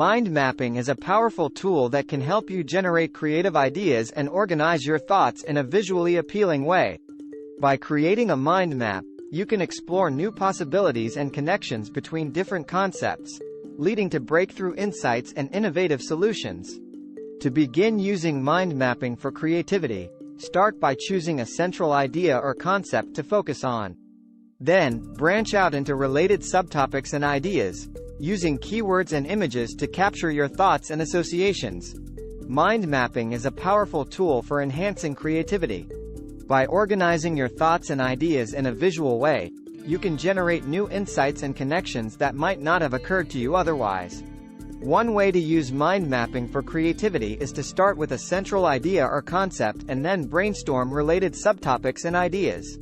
Mind mapping is a powerful tool that can help you generate creative ideas and organize your thoughts in a visually appealing way. By creating a mind map, you can explore new possibilities and connections between different concepts, leading to breakthrough insights and innovative solutions. To begin using mind mapping for creativity, start by choosing a central idea or concept to focus on. Then, branch out into related subtopics and ideas, using keywords and images to capture your thoughts and associations. Mind mapping is a powerful tool for enhancing creativity. By organizing your thoughts and ideas in a visual way, you can generate new insights and connections that might not have occurred to you otherwise. One way to use mind mapping for creativity is to start with a central idea or concept and then brainstorm related subtopics and ideas.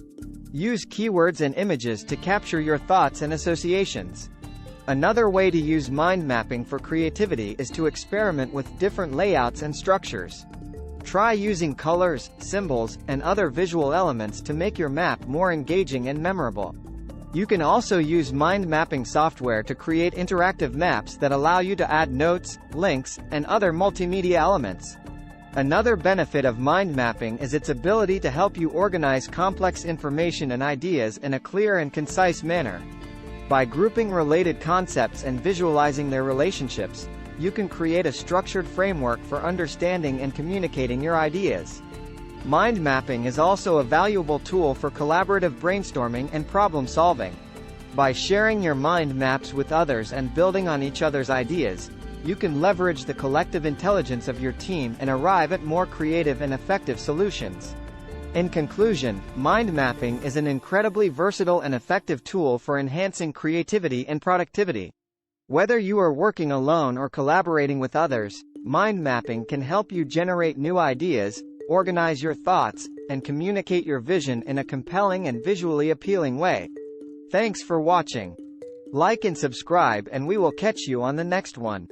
Use keywords and images to capture your thoughts and associations. Another way to use mind mapping for creativity is to experiment with different layouts and structures. Try using colors, symbols, and other visual elements to make your map more engaging and memorable. You can also use mind mapping software to create interactive maps that allow you to add notes, links, and other multimedia elements. Another benefit of mind mapping is its ability to help you organize complex information and ideas in a clear and concise manner. By grouping related concepts and visualizing their relationships, you can create a structured framework for understanding and communicating your ideas. Mind mapping is also a valuable tool for collaborative brainstorming and problem solving. By sharing your mind maps with others and building on each other's ideas, you can leverage the collective intelligence of your team and arrive at more creative and effective solutions. In conclusion, mind mapping is an incredibly versatile and effective tool for enhancing creativity and productivity. Whether you are working alone or collaborating with others, mind mapping can help you generate new ideas, organize your thoughts, and communicate your vision in a compelling and visually appealing way. Thanks for watching. Like and subscribe, and we will catch you on the next one.